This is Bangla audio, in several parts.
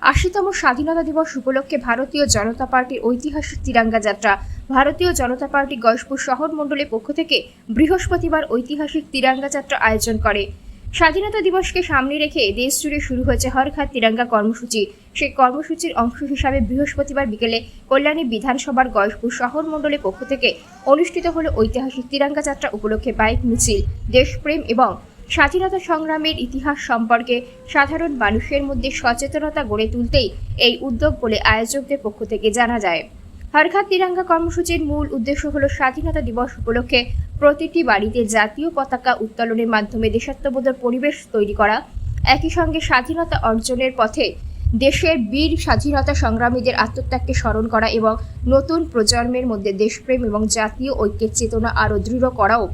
80তম স্বাধীনতা দিবস উপলক্ষে ভারতীয় জনতা পার্টির ঐতিহাসিক তিরঙ্গা যাত্রা। ভারতীয় জনতা পার্টি গয়েশপুর শহর মণ্ডলের পক্ষ থেকে বৃহস্পতিবার ঐতিহাসিক তিরঙ্গা যাত্রা আয়োজন করে। স্বাধীনতা দিবসকে সামনে রেখে দেশ জুড়ে শুরু হয়েছে হর ঘর তিরঙ্গা কর্মসূচি। সেই কর্মসূচির অংশ হিসাবে বৃহস্পতিবার বিকেলে কল্যাণী বিধানসভার গয়েশপুর শহর মণ্ডলের পক্ষ থেকে অনুষ্ঠিত হলো ঐতিহাসিক তিরঙ্গা যাত্রা উপলক্ষে বাইক মিছিল। দেশপ্রেম এবং স্বাধীনতা সংগ্রামের ইতিহাস সম্পর্কে সাধারণ মানুষের মধ্যে সচেতনতা গড়ে তুলতেই এই উদ্যোগ বলে আয়োজকদের পক্ষ থেকে জানা যায়। হর ঘর তিরঙ্গা কর্মসূচির মূল উদ্দেশ্য হল স্বাধীনতা দিবস উপলক্ষে প্রতিটি বাড়িতে জাতীয় পতাকা উত্তোলনের মাধ্যমে দেশাত্মবোধের পরিবেশ তৈরি করা, একই সঙ্গে স্বাধীনতা অর্জনের পথে দেশের বীর স্বাধীনতা সংগ্রামীদের আত্মত্যাগকে স্মরণ করা এবং নতুন প্রজন্মের মধ্যে দেশপ্রেম এবং জাতীয় ঐক্যের চেতনা আরও দৃঢ় করাও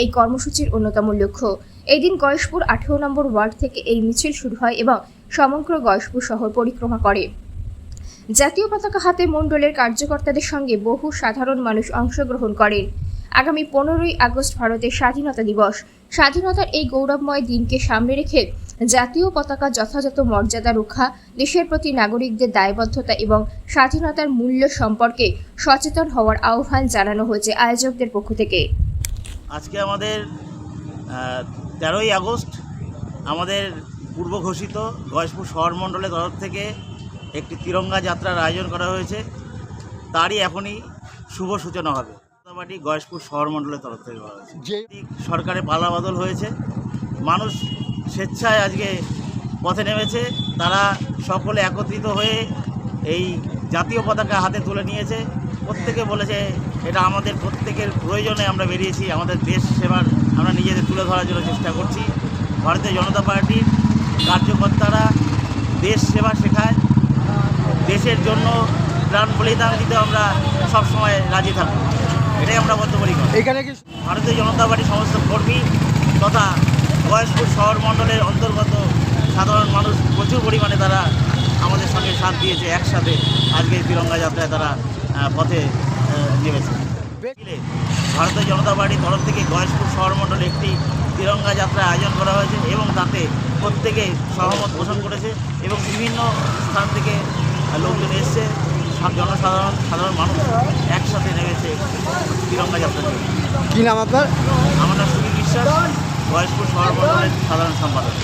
এই কর্মসূচির অন্যতম লক্ষ্য। এই দিন গয়েশপুর 18 নম্বর ওয়ার্ড থেকে এই মিছিল শুরু হয় এবং সমগ্র গয়েশপুর শহর পরিক্রমা করে। জাতীয় পতাকা হাতে মণ্ডলের কার্যকর্তাদের সঙ্গে বহু সাধারণ মানুষ অংশগ্রহণ করেন। আগামী 15ই আগস্ট ভারতের স্বাধীনতা দিবস। স্বাধীনতার এই গৌরবময় দিনকে সামনে রেখে জাতীয় পতাকা যথাযথ মর্যাদা রক্ষা, দেশের প্রতি নাগরিকদের দায়বদ্ধতা এবং স্বাধীনতার মূল্য সম্পর্কে সচেতন হওয়ার আহ্বান জানানো হয়েছে আয়োজকদের পক্ষ থেকে। আজকে আমাদের 13ই আগস্ট আমাদের পূর্ব ঘোষিত গয়েশপুর শহর মণ্ডলের তরফ থেকে একটি তিরঙ্গা যাত্রার আয়োজন করা হয়েছে। তারই এখনই শুভ সূচনা হবে। পার্টি গয়েশপুর শহর মণ্ডলের তরফ থেকে করা হয়েছে। যে সরকারের পালাবদল হয়েছে, মানুষ স্বেচ্ছায় আজকে পথে নেমেছে। তারা সকলে একত্রিত হয়ে এই জাতীয় পতাকা হাতে তুলে নিয়েছে। প্রত্যেকে বলেছে এটা আমাদের প্রত্যেকের প্রয়োজনে আমরা বেরিয়েছি, আমাদের দেশ সেবার আমরা নিজেদের তুলে ধরার জন্য চেষ্টা করছি। ভারতীয় জনতা পার্টির কার্যকর্তারা দেশ সেবা শেখায়, দেশের জন্য প্রাণ বলিদান দিতে আমরা সবসময় রাজি থাকব, এটাই আমরা বদ্ধপরি করি। এখানে কি ভারতীয় জনতা পার্টির সমস্ত কর্মী তথা গয়েশপুর শহর মণ্ডলের অন্তর্গত সাধারণ মানুষ প্রচুর পরিমাণে তারা আমাদের সঙ্গে সাথ দিয়েছে। একসাথে আজকে তিরঙ্গা যাত্রায় তারা পথে নেমেছে। ভারতীয় জনতা পার্টির তরফ থেকে গয়েশপুর শহর মণ্ডলে একটি তিরঙ্গা যাত্রা আয়োজন করা হয়েছে এবং তাতে প্রত্যেকে সহমত পোষণ করেছে এবং বিভিন্ন স্থান থেকে লোকজন এসছে। সাধারণ মানুষ একসাথে নেমেছে তিরঙ্গা যাত্রা। কি নাম আপনার? আমার নাম সুবীর বিশ্বাস, গয়েশপুর শহর মণ্ডলের সাধারণ সম্পাদক।